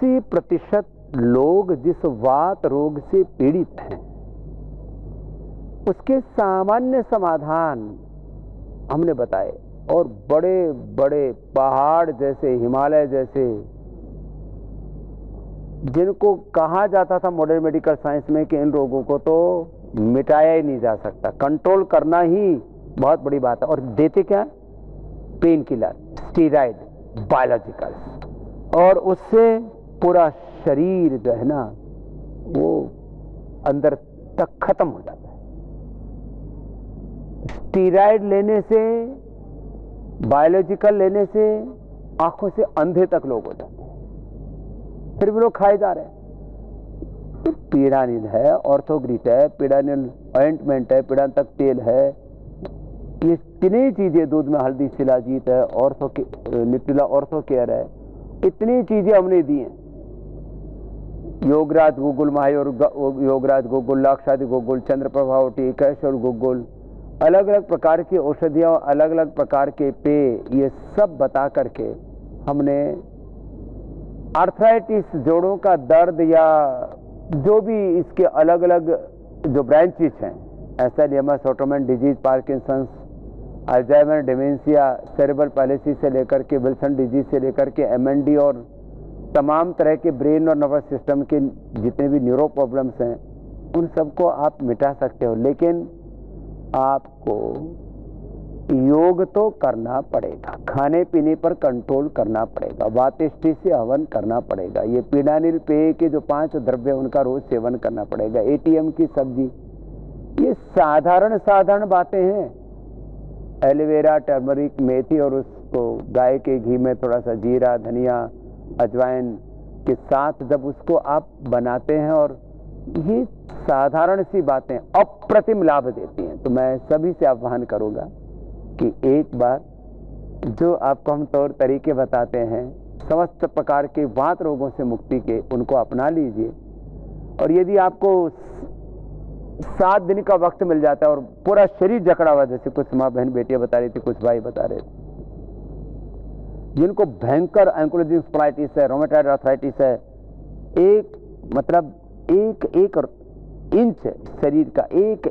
80% लोग जिस वात रोग से पीड़ित हैं उसके सामान्य समाधान हमने बताए, और बड़े बड़े पहाड़ जैसे, हिमालय जैसे, जिनको कहा जाता था मॉडर्न मेडिकल साइंस में कि इन रोगों को तो मिटाया ही नहीं जा सकता, कंट्रोल करना ही बहुत बड़ी बात है। और देते क्या? पेन किलर, स्टीरॉइड, बायोलॉजिकल, और उससे पूरा शरीर जो है ना वो अंदर तक खत्म हो जाता है। स्टीरॉइड लेने से, बायोलॉजिकल लेने से आंखों से अंधे तक लोग हो जाते हैं, फिर भी लोग खाए जा रहे हैं। तो पीड़ानिल है, ऑर्थोग्रिट है, पीड़ानिल ऑइंटमेंट है, पीड़ांतक तेल है, ये इतनी चीजें, दूध में हल्दी शिलाजीत है, न्यूट्रिला ऑर्थो केयर है, इतनी चीजें हमने दी हैं। योगराज गुगुल, योगराज गुगुल, लाक्षादि गुगुल, चंद्रप्रभावटी, कैशोर गुगुल, अलग अलग प्रकार की औषधियाँ, अलग अलग प्रकार के पेय, ये सब बता करके हमने आर्थराइटिस, जोड़ों का दर्द, या जो भी इसके अलग अलग जो ब्रांचेस हैं, Alzheimer, autoimmune disease, Parkinson's, Alzheimer, dementia, cerebral policy से लेकर के विल्सन डिजीज से लेकर के एमएनडी, और तमाम तरह के ब्रेन और नर्वस सिस्टम के जितने भी न्यूरो प्रॉब्लम्स हैं उन सबको आप मिटा सकते हो। लेकिन आपको योग तो करना पड़ेगा, खाने पीने पर कंट्रोल करना पड़ेगा, वातिष्ठि से हवन करना पड़ेगा, ये पीड़ानिल पेय के जो 5 द्रव्य उनका रोज सेवन करना पड़ेगा, एटीएम की सब्जी, ये साधारण बातें हैं। एलोवेरा, टर्मरिक, मेथी, और उसको गाय के घी में थोड़ा सा जीरा, धनिया, अजवाइन के साथ जब उसको आप बनाते हैं, और ये साधारण सी बातें अप्रतिम लाभ देती हैं। तो मैं सभी से आह्वान करूंगा कि एक बार जो आपको हम तौर तरीके बताते हैं समस्त प्रकार के वात रोगों से मुक्ति के, उनको अपना लीजिए। और यदि आपको 7 दिन का वक्त मिल जाता है और पूरा शरीर जकड़ा हुआ, जैसे कुछ माँ बहन बेटियां बता रही थी, कुछ भाई बता रहे थे, जिनको भयंकर एंकोलॉजिंग स्पॉन्डिलाइटिस है, रोमेटॉइड आर्थराइटिस है, एक इंच शरीर का, एक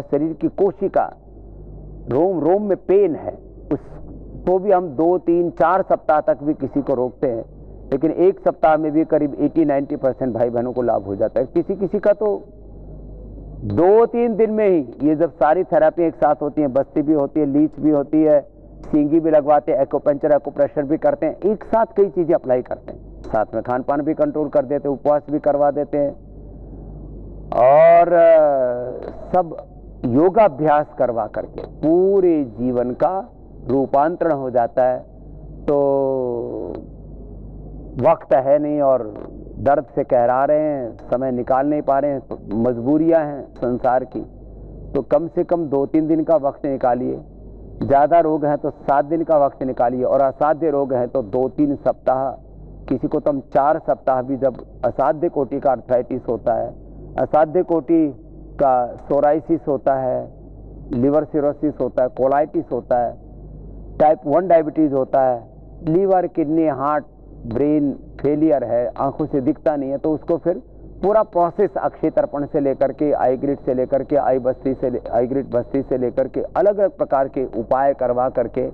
शरीर की कोशिका, रोम रोम में पेन है, उस तो भी हम 2, 3, 4 सप्ताह तक भी किसी को रोकते हैं, लेकिन 1 सप्ताह में भी करीब 80-90% भाई बहनों को लाभ हो जाता है। किसी का तो 2-3 दिन में ही, ये जब सारी थेरेपी एक साथ होती है, बस्ती भी होती है, लीच भी होती है, सींगी भी लगवाते हैं, एक्यूपंक्चर, एक्यूप्रेशर भी करते हैं, एक साथ कई चीजें अप्लाई करते हैं, साथ में खान पान भी कंट्रोल कर देते हैं, उपवास भी करवा देते हैं, और सब योगाभ्यास करवा करके पूरे जीवन का रूपांतरण हो जाता है। तो वक्त है नहीं और दर्द से कहरा रहे हैं, समय निकाल नहीं पा रहे हैं, तो मजबूरियां हैं संसार की, तो कम से कम 2-3 दिन का वक्त निकालिए। ज़्यादा रोग हैं तो 7 दिन का वक्त निकालिए, और असाध्य रोग हैं तो 2-3 सप्ताह, किसी को तो हम 4 सप्ताह भी, जब असाध्य कोटि का आर्थराइटिस होता है, असाध्य कोटि का सोराइसिस होता है, लिवर सिरोसिस होता है, कोलाइटिस होता है, टाइप 1 डायबिटीज होता है, liver, kidney, heart, brain failure है, आंखों से दिखता नहीं है, तो उसको फिर पूरा प्रोसेस अक्षय तर्पण से लेकर के, आई ग्रिड से लेकर के, आई ग्रिड बस्ती से लेकर के, अलग अलग प्रकार के उपाय करवा करके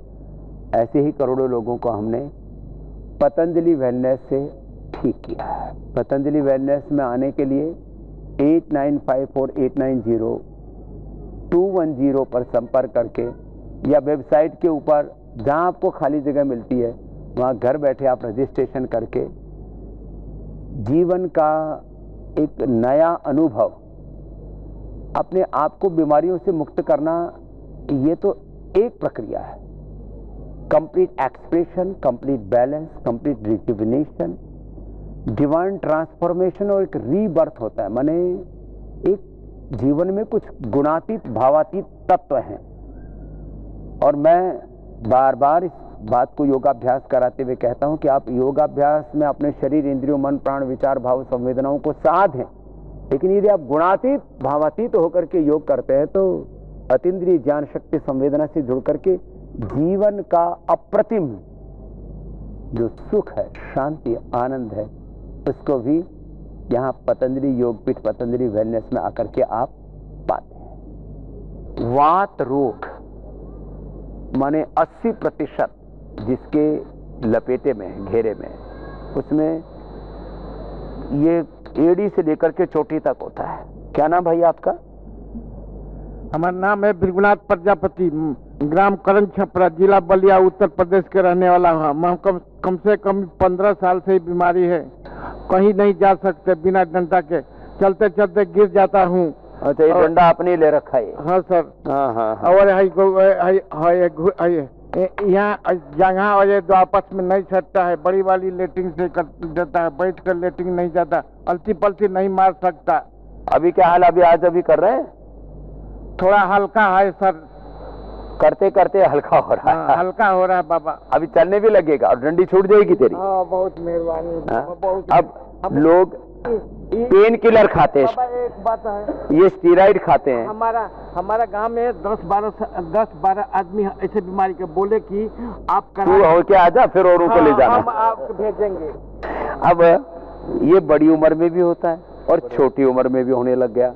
ऐसे ही करोड़ों लोगों को हमने पतंजलि वेलनेस से ठीक किया है। पतंजलि वेलनेस में आने के लिए 8954890210 पर संपर्क करके, या वेबसाइट के ऊपर जहां आपको खाली जगह मिलती है वहां घर बैठे आप रजिस्ट्रेशन करके जीवन का एक नया अनुभव, अपने आप को बीमारियों से मुक्त करना, ये तो एक प्रक्रिया है। Complete expression, complete balance, complete rejuvenation, divine transformation और एक रीबर्थ होता है। माने एक जीवन में कुछ गुणातीत भावातीत तत्व हैं, और मैं बार बार इस बात को योगाभ्यास कराते हुए कहता हूं कि आप योगाभ्यास में अपने शरीर, इंद्रियों, मन, प्राण, विचार, भाव, संवेदनाओं को साधें, लेकिन यदि आप गुणातीत भावातीत होकर के योग करते हैं तो अतीन्द्रिय ज्ञान शक्ति संवेदना से जुड़ करके जीवन का अप्रतिम जो सुख है, शांति, आनंद है, उसको भी यहाँ पतंजलि योगपीठ, पतंजलि वेलनेस में आकर के आप पाते हैं। वात रोग माने 80% जिसके लपेटे में है, घेरे में, उसमें ये एड़ी से लेकर के चोटी तक होता है। क्या नाम भाई आपका? हमारा नाम है भृगुनाथ प्रजापति, ग्राम करण छपरा, जिला बलिया, उत्तर प्रदेश के रहने वाला हूँ। हम कम से कम 15 साल से बीमारी है, कहीं नहीं जा सकते बिना डंडा के, चलते चलते गिर जाता हूँ। अच्छा, ये डंडा आपने ले रखा है? हाँ सर। हाँ। और यहाँ जगह और ये दो आपस में नहीं सटता है, बड़ी वाली लेटिंग से कर देता है, बैठ कर लेटिंग नहीं जाता, अलती पलती नहीं मार सकता। अभी क्या हाल? अभी कर रहे हैं? थोड़ा हल्का है सर, करते करते हल्का हो रहा है। हल्का हो रहा है बाबा। अभी चलने भी लगेगा और डंडी छूट जाएगी तेरी। बहुत मेहरबानी। अब लोग पेन किलर खाते हैं, एक बात है, ये स्टीराइड खाते हैं। हमारा गांव में 10-12 आदमी ऐसे बीमारी के बोले कि आप तू हो क्या, आजा फिर औरों को ले जाना। हम आपको भेजेंगे। अब ये बड़ी उम्र में भी होता है और छोटी उम्र में भी होने लग गया,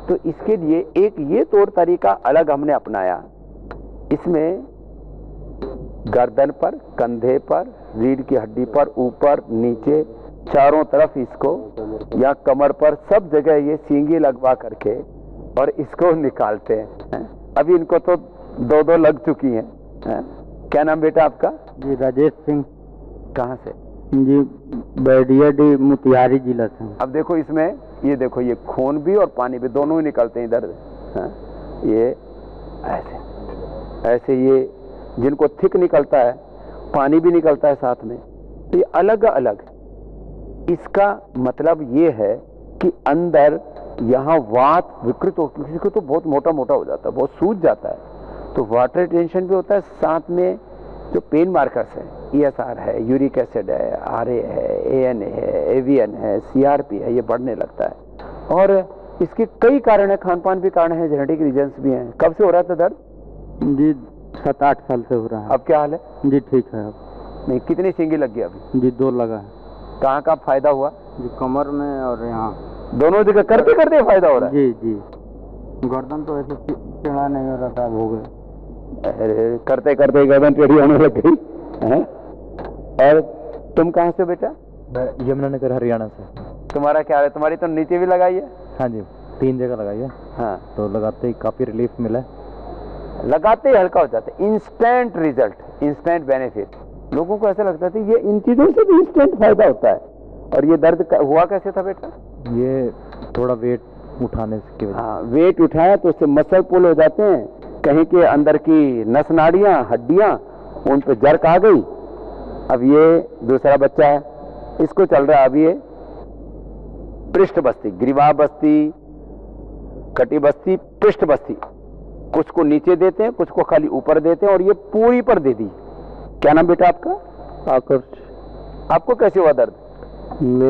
तो इसके लिए एक ये तौर तरीका अलग हमने अपनाया। इसमें गर्दन पर, कंधे पर, रीढ़ की हड्डी पर, ऊपर नीचे चारों तरफ इसको, या कमर पर, सब जगह ये सींगी लगवा करके और इसको निकालते हैं। अभी इनको तो 2 लग चुकी हैं। क्या नाम बेटा आपका? जी राजेश सिंह। कहाँ से? जी बैडियाडी, मोतिहारी जिला से। अब देखो इसमें, ये देखो, ये खून भी और पानी भी दोनों ही निकलते हैं इधर। ये ऐसे ये जिनको थिक निकलता है, पानी भी निकलता है साथ में, तो ये अलग अलग। इसका मतलब ये है कि अंदर यहाँ वात विकृत हो, किसी को तो बहुत मोटा मोटा हो जाता है, बहुत सूज जाता है, तो वाटर टेंशन भी होता है। साथ में जो पेन मार्कर्स है, ESR है, यूरिक एसिड है, RA है, ANA है, AVN है, CRP है, ये बढ़ने लगता है। और इसके कई कारण है, खान पान भी कारण है, जेनेटिक रीजन्स भी हैं। कब से हो रहा था दर्द? जी 7-8 साल से हो रहा है। अब क्या हाल है? जी ठीक है अब। नहीं, कितनी सींगी लग गई अभी? जी 2 लगा है। कहाँ का फायदा हुआ? जी कमर में और यहाँ दोनों जगह करते करते फायदा हो रहा है। जी गर्दन तो ऐसे टेढ़ा नहीं हो रहा था, अब हो गए। अरे करते करते गर्दन टेढ़ी होने लग गई है। और तुम कहाँ से बेटा? यमुनानगर हरियाणा से। तुम्हारा क्या है? तुम्हारी तो नीचे भी लगाई है? हाँ जी, 3 जगह लगाई है। हाँ, तो लगाते ही काफी रिलीफ मिला। लगाते ही हल्का हो जाता है। Instant result, instant benefit. लोगों को ऐसा लगता था ये इन चीजों से भी इंस्टेंट फायदा होता है। और ये दर्द हुआ कैसे था बेटा? ये थोड़ा वेट उठाने की वजह। हाँ, वेट उठाया तो उससे मसल पुल हो जाते हैं, कहीं के अंदर की नस नाड़ियां, हड्डियां, उन पे जर्क आ गई। अब ये दूसरा बच्चा है, इसको चल रहा है अब ये पृष्ठ बस्ती, ग्रीवा बस्ती, कटी बस्ती, पृष्ठ बस्ती। कुछ को नीचे देते हैं, कुछ को खाली ऊपर देते हैं, और ये पूरी पर दे दी। क्या नाम बेटा आपका? आकर्ष। आपको कैसे हुआ दर्द?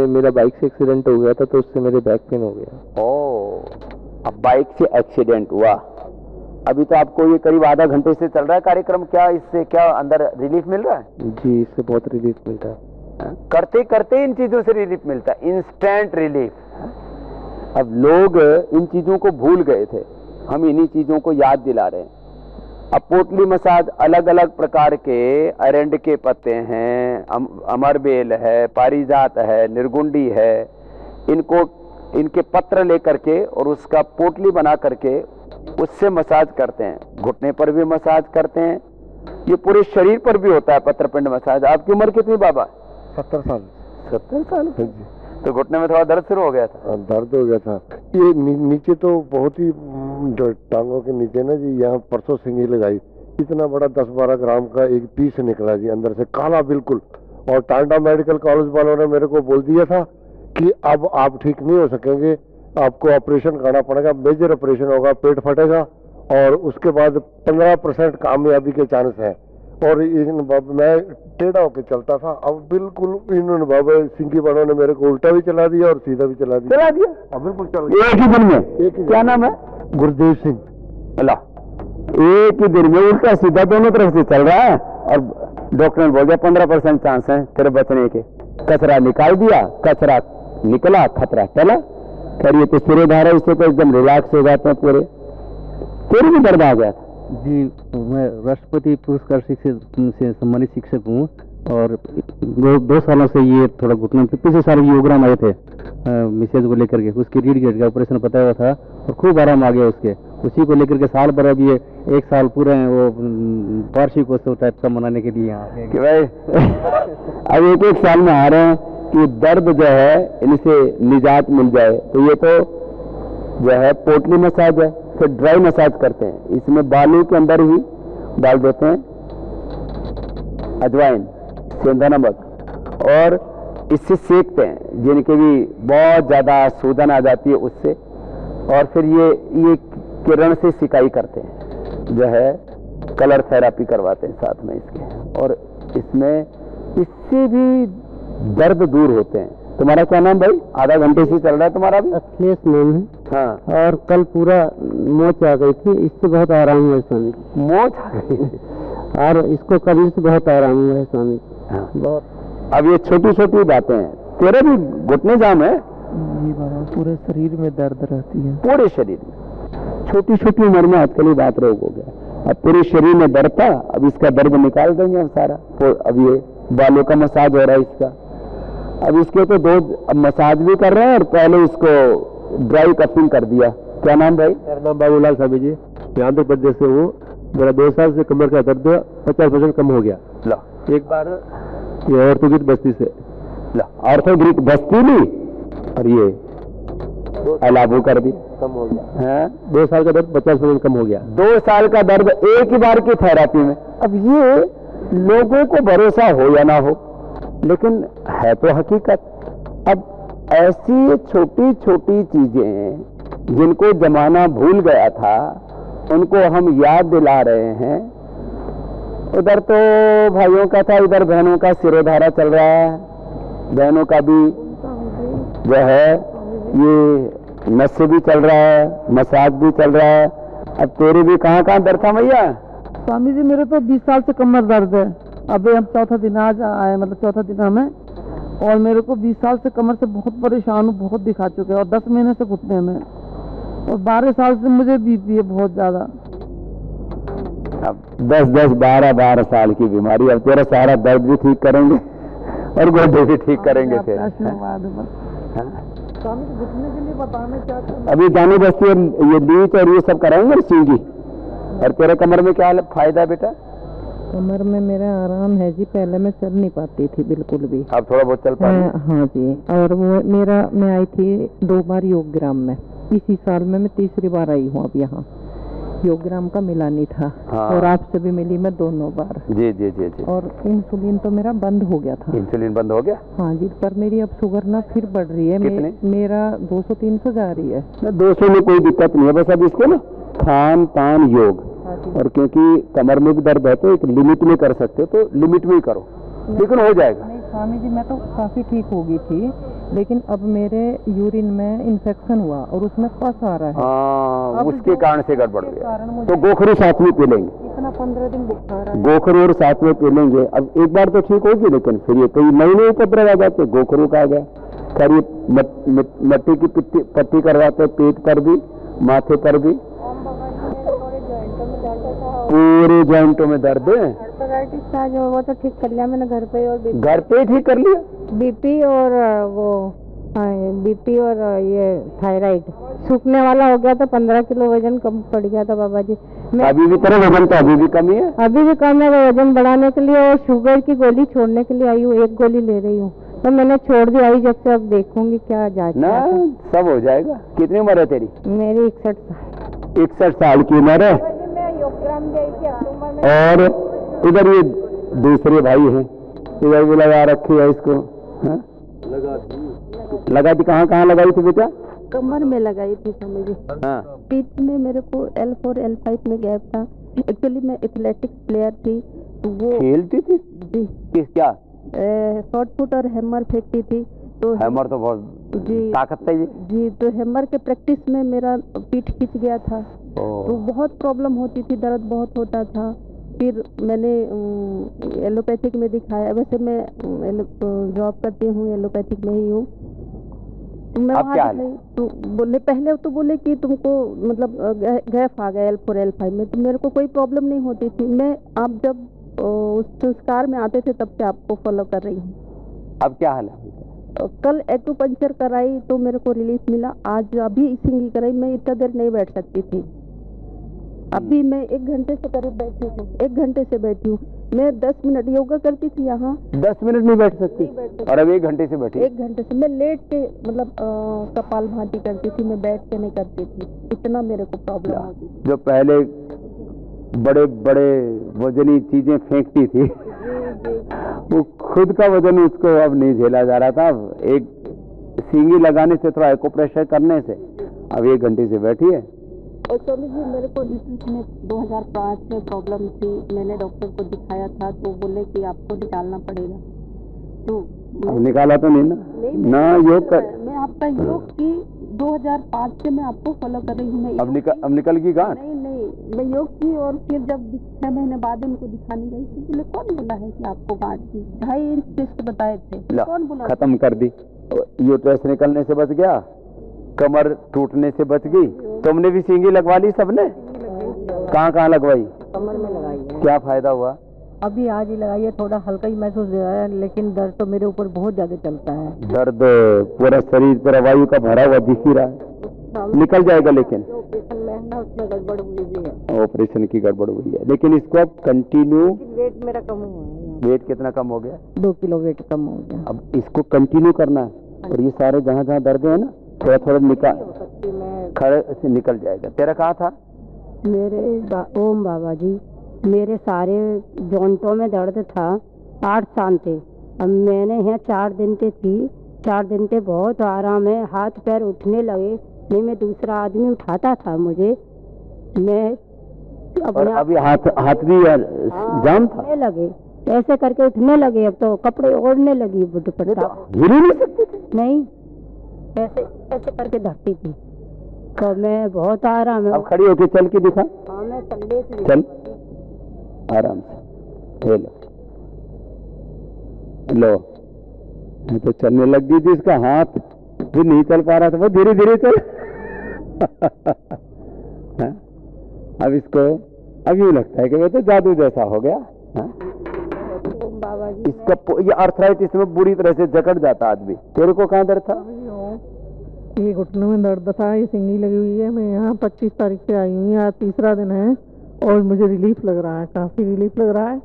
मेरा बाइक से एक्सीडेंट हो गया था, तो उससे मेरे बैक पेन हो गया। ओह, अब बाइक से एक्सीडेंट हुआ। अभी तो आपको ये करीब आधा घंटे से चल रहा है कार्यक्रम। क्या इससे क्या अंदर रिलीफ मिल रहा है? जी इससे बहुत रिलीफ मिलता है। करते करते इन चीजों से रिलीफ मिलता है, इंस्टेंट रिलीफ। अब लोग इन चीजों को भूल गए थे, हम इन्हीं चीजों को याद दिला रहे हैं। अब पोटली मसाज अलग अलग प्रकार के अरंड के पत्ते हैं, अमरबेल है, पारिजात है, निर्गुंडी है, इनके पत्र लेकर के और उसका पोटली बना करके उससे मसाज करते हैं। घुटने पर भी मसाज करते हैं, ये पूरे शरीर पर भी होता है पत्रपिंड मसाज। आपकी उम्र कितनी बाबा? 70 साल। 70 साल? तो घुटने में थोड़ा दर्द शुरू हो गया था? दर्द हो गया था। ये नीचे तो बहुत ही, जो टांगों के नीचे ना जी, यहाँ परसों सिंगी लगाई, इतना बड़ा 10-12 ग्राम का एक पीस निकला जी, अंदर से काला बिल्कुल। और टांडा मेडिकल कॉलेज वालों ने मेरे को बोल दिया था कि अब आप ठीक नहीं हो सकेंगे, आपको ऑपरेशन करना पड़ेगा, मेजर ऑपरेशन होगा, पेट फटेगा, और उसके बाद 15% कामयाबी के चांस है। और मैं टेढ़ा होकर चलता था, अब बिल्कुल इन्होंने बाबा सिंगी वालों ने मेरे को उल्टा भी चला दिया और सीधा भी चला दिया। बिल्कुल चल गया एक ही दिन में। एक ही। क्या नाम है? गुरदेव सिंह। अल्लाह, एक ही दिन में उल्टा सीधा दोनों तरफ से चल रहा है। और डॉक्टर ने बोल दिया 15% चांस है तेरे बचने के। कचरा निकाल दिया, कचरा निकला, खतरा टला। खैर ये तो सिरोधारा, इससे तो एकदम रिलैक्स हो जाते हैं पूरे। तेरे भी दर्द आ गया था? जी, मैं राष्ट्रपति पुरस्कार शिक्षक से सम्मानित शिक्षक हूँ और 2 सालों से ये थोड़ा घुटने पे, पिछले साल योगराम आए थे मिसेज को लेकर के, उसकी रीढ़ की हड्डी का ऑपरेशन बताया हुआ था और खूब आराम आ गया उसके। उसी को लेकर के साल भर अब ये 1 साल पूरे वो वार्षिकोत्सव टाइप का मनाने के लिए यहाँ आए कि भाई अब 1-1 साल में आ रहे हैं कि दर्द जो है इनसे निजात मिल जाए। तो ये तो जो है पोटली मसाज है, फिर ड्राई मसाज करते हैं। इसमें बालू के अंदर ही डाल देते हैं अजवाइन, सेंधा नमक और इससे सेकते हैं, जिनके भी बहुत ज़्यादा सूजन आ जाती है उससे। और फिर ये किरण से सिकाई करते हैं, जो है कलर थेरापी करवाते हैं साथ में इसके। और इससे भी दर्द दूर होते हैं। तुम्हारा क्या नाम भाई? आधा घंटे से चल रहा है तुम्हारा भी? अखिलेश नाम है। हाँ। और कल पूरा मोच आ गई थी, इससे बहुत आराम हुआ है स्वामी जी। मोच आ गई और इसको कभी से बहुत आराम हुआ है स्वामी जी। हाँ। बहुत। अब ये छोटी छोटी बातें हैं। तेरे भी घुटने जाम है? जी बाबा, पूरे शरीर में दर्द रहती है। पूरे शरीर में, छोटी छोटी उम्र में आजकल ही बात रोग हो गया। अब पूरे शरीर में दर्द था, अब इसका दर्द निकाल देंगे हम सारा। तो अब ये बालों का मसाज हो रहा है इसका। अब इसके तो 2 मसाज भी कर रहे हैं और पहले इसको ड्राई कपिंग कर दिया। क्या नाम भाई? मेरा नाम बाबूलाल स्वामी जी, मैं आंध्र प्रदेश से हूँ। मेरा 2 साल से कमर का दर्द 50% कम हो गया। लो एक बार ये ऑर्थोगिक बस्ती से ऑर्थोग्रिक बस्ती ली और ये अलाबू कर दी, कम हो गया। है 2 साल का दर्द 50% कम हो गया। 2 साल का दर्द एक ही बार की थेरापी में। अब ये लोगों को भरोसा हो या ना हो, लेकिन है तो हकीकत। अब ऐसी छोटी छोटी चीजें जिनको जमाना भूल गया था, उनको हम याद दिला रहे हैं। उधर तो भाइयों का था, इधर बहनों का सिरोधारा चल रहा है। बहनों का भी जो है ये नशे भी चल रहा है, मसाज भी चल रहा है। अब तेरे भी कहाँ कहाँ दर्द था भैया? स्वामी जी मेरे तो 20 साल से कमर दर्द है। अभी हम चौथा दिन आज आए, मतलब चौथा दिन हमें। और मेरे को 20 साल से कमर से बहुत परेशान हूँ, बहुत दिखा चुके हैं। और 10 महीने से घुटने में, और 12 साल से मुझे बीपी है बहुत ज्यादा। अब 10-10, 12-12 साल की बीमारी। अब तेरा सारा दर्द भी ठीक करेंगे और गोडे भी ठीक करेंगे फिर। आशीर्वाद है बस। हाँ? स्वामी जी घुटने के लिए बताना क्या करना? अभी जानी बस्ती और ये लीच और ये सब कराएंगे सींगी। और तेरे कमर में क्या फायदा है बेटा? कमर में मेरा आराम है जी। पहले मैं चल नहीं पाती थी बिल्कुल भी। अब थोड़ा बहुत चल पाएंगे? हाँ जी। और वो मैं आई थी 2 बार योगग्राम में। इसी साल में मैं 3री बार आई हूँ। अब यहाँ योगग्राम का मिला नहीं था। हाँ। और आपसे भी मिली मैं दोनों बार। जी जी जी जी। और इंसुलिन तो मेरा बंद हो गया था। इंसुलिन बंद हो गया? हाँ जी, पर मेरी अब शुगर ना फिर बढ़ रही है। कितने? मेरा 200-300 जा रही है। 200 में कोई दिक्कत नहीं है। बस अब इसको ना खान पान योग, हाँ जी। और क्योंकि कमर में भी दर्द है तो एक लिमिट में कर सकते हो, तो लिमिट में ही करो, लेकिन हो जाएगा। नहीं स्वामी जी, मैं तो काफी ठीक हो गई थी, लेकिन अब मेरे यूरिन में इन्फेक्शन हुआ और उसमें पस आ रहा है। हाँ, अब उसके जो- कारण से गड़बड़ उसके गया। कारण मुझे तो गोखरू साथ में पी लेंगे, इतना 15 दिन बुखार है। गोखरू और साथ में पी लेंगे। अब एक बार तो ठीक होगी, लेकिन फिर ये कई महीने उपद्रव आ जाते। गोखरू का आ गया, खैर ये मट्टी की पट्टी करवाते, पेट पर भी, माथे पर भी, पूरे जॉइंटों में दर्द है। आर्थराइटिस था जो, वो तो ठीक कर लिया मैंने घर पे। और घर पे ही ठीक कर लिया? बीपी और वो बीपी और ये थायराइड सूखने वाला हो गया था। 15 किलो वजन कम पड़ गया था बाबा जी। मैं अभी भी तेरा वजन तो अभी भी कमी है? अभी भी कम है। वजन बढ़ाने के लिए और शुगर की गोली छोड़ने के लिए आई हूँ। 1 गोली ले रही हूँ, तो मैंने छोड़ दी आई जब से। अब देखूंगी क्या जांच ना, सब हो जाएगा। कितनी उम्र है तेरी? मेरी 61 साल। 61 साल की उम्र है। मैं योगग्राम गई थी अक्टूबर में। और इधर ये दूसरे भाई हैं, इधर भी लगा रखी है इसको। हाँ? लगा दी? कहाँ कहाँ लगाई थी बेटा? कमर में लगाई थी स्वामी जी। हाँ। पीठ में मेरे को L4 L5 में गैप था। एक्चुअली मैं एथलेटिक्स प्लेयर थी, तो वो खेलती थी? जी क्या? शॉर्ट पुट और हैमर फेंकती थी। तो हैमर तो बहुत जी ताकत चाहिए। जी, तो हैमर के प्रैक्टिस में मेरा पीठ खिंच गया था। तो बहुत प्रॉब्लम होती थी, दर्द बहुत होता था। फिर मैंने एलोपैथिक में दिखाया। वैसे मैं जॉब करती हूँ, एलोपैथिक में ही हूँ। मैं अब वहाँ क्या हाल है? दिखाई तो बोले, पहले तो बोले कि तुमको मतलब गैप आ गया L4 L5 में, तो मेरे को कोई प्रॉब्लम नहीं होती थी। मैं आप जब उस संस्कार में आते थे तब से आपको फॉलो कर रही हूँ। अब क्या हाल है? कल एक्यूपंक्चर कराई तो मेरे को रिलीफ मिला। आज अभी सिंगी कराई, मैं इतना देर नहीं बैठ सकती थी। अभी मैं 1 घंटे से करीब बैठी हूँ, 1 घंटे से बैठी हूँ। मैं 10 मिनट योगा करती थी यहाँ। 10 मिनट नहीं बैठ सकती? और अब 1 घंटे से बैठी? 1 घंटे से मैं लेट के मतलब कपालभाति करती थी, मैं बैठ के नहीं करती थी। इतना मेरे को प्रॉब्लम होती थी। जो पहले बड़े बड़े वजनी चीजें फेंकती थी वो खुद का वजन उसको अब नहीं झेला जा रहा था। अब एक सींगी लगाने से, थोड़ा एक्यूप्रेशर करने से अब 1 घंटे से बैठी है। और स्वामी जी, मेरे को में 2005 में प्रॉब्लम थी। मैंने डॉक्टर को दिखाया था तो बोले कि आपको निकालना पड़ेगा। तो अब निकाला तो नहीं ना योग कर। मैं आपका योग की 2005 से मैं आपको फॉलो कर रही हूँ। अब निकल गई गांठ? नहीं, मैं योग की। और फिर जब 6 महीने बाद उनको दिखाने गई तो बोले कौन बोला है कि आपको गांठ की? 2.5 इंच टेस्ट बताए थे। कौन बोला? खत्म कर दी। यूट्रस निकलने से बच गया, कमर टूटने से बच गई। तुमने भी सींगी लगवा ली? सबने? कहाँ लगवाई? कमर में लगाई है। क्या फायदा हुआ? अभी आज ही लगाई है, थोड़ा हल्का ही महसूस हो रहा है, लेकिन दर्द तो मेरे ऊपर बहुत ज्यादा चलता है। दर्द पूरा शरीर पर वायु का भरा हुआ दिख ही रहा है। निकल जाएगा, लेकिन ऑपरेशन में है ना, उसमें गड़बड़ हुई भी है। ऑपरेशन की गड़बड़ हुई है, लेकिन इसको अब कंटिन्यू। वेट मेरा कम हुआ है। वेट कितना कम हो गया? 2 किलो वेट कम हो गया। अब इसको कंटिन्यू करना है। और ये सारे जहाँ जहाँ दर्द है ना, थोड़ा थोड़ा निकाल, खड़े से निकल जाएगा। तेरा कहाँ था? मेरे ओम बाबा जी, मेरे सारे जॉइंटों में दर्द था। 8 साल थे। अब मैंने यहाँ 4 दिन पे थी। 4 दिन पे बहुत आराम है, हाथ पैर उठने लगे। नहीं, मैं दूसरा आदमी उठाता था मुझे, मैं और अभी हाथ भी जाम था? उठने लगे, ऐसे करके उठने लगे। अब तो कपड़े ओढ़ने लगी दुपट्टा। हिल नहीं सकती थी? नहीं, ऐसे ऐसे करके धरती थी। तो मैं बहुत आराम है। अब खड़ी होके चल के दिखा। हाँ, मैं चल चल आराम से। लो मैं तो चलने लग गई थी। इसका हाथ भी नहीं चल पा रहा था, वो धीरे धीरे चल। अब इसको अब यूँ लगता है कि वो तो जादू जैसा हो गया। बाबा जी, इसका ये आर्थराइटिस में बुरी तरह से जकड़ जाता आदमी। तेरे को कहाँ दर्द था? ये घुटनों में दर्द था, ये सिंगी लगी हुई है। मैं यहाँ 25 तारीख से आई हूँ, आज 3रा दिन है और मुझे रिलीफ लग रहा है, काफ़ी रिलीफ लग रहा है।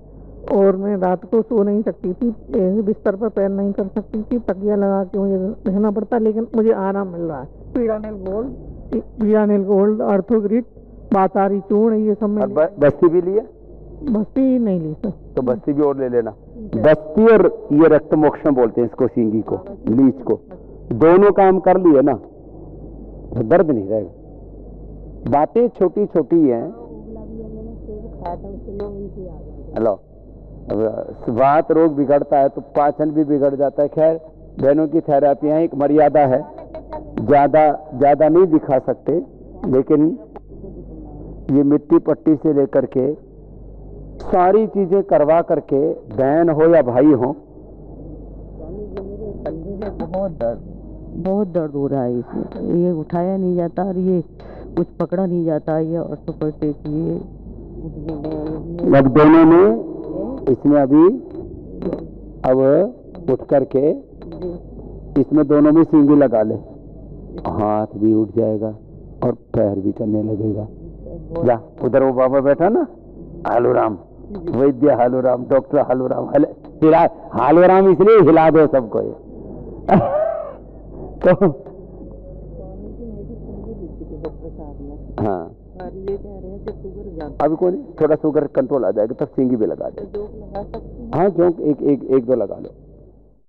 और मैं रात को सो नहीं सकती थी, बिस्तर पर पैर नहीं कर सकती थी, तकिया लगा के मुझे रहना पड़ता, लेकिन मुझे आराम मिल रहा है। पीरानेल गोल्ड, आर्थोग्रिड, बातारी चूर्ण, ये सब में। बस्ती भी लिया? बस्ती नहीं ली सर। तो बस्ती भी और ले लेना। बस्ती और ये रक्त मोक्षण बोलते हैं इसको, सींगी को, लीच को, दोनों काम कर लिए ना तो दर्द नहीं रहेगा। बातें छोटी छोटी हैं। हेलो, अब वात रोग बिगड़ता है तो पाचन भी बिगड़ जाता है। खैर, बहनों की थेरेपी है, एक मर्यादा है, ज्यादा नहीं दिखा सकते, लेकिन ये मिट्टी पट्टी से लेकर के सारी चीजें करवा करके, बहन हो या भाई हो। बहुत दर्द हो रहा है इसमें, ये उठाया नहीं जाता और ये कुछ पकड़ा नहीं जाता। ये ऑर्थोपेडिक ये अब दोनों में इसमें अभी अब उठ करके इसमें दोनों में सींगी लगा ले, हाथ भी उठ जाएगा और पैर भी चलने लगेगा। जा, उधर वो बाबा बैठा ना, हालूराम, वैद्य हालूराम, डॉक्टर हालूराम, हालूराम इसलिए हिला दो सबको ये। तो हाँ, ये कह रहे हैं कि शुगर ज्यादा। अभी कोई नहीं, थोड़ा शुगर कंट्रोल आ जाएगा तब सींगी भी लगा दे। हाँ, जोंक एक 2 लगा लो।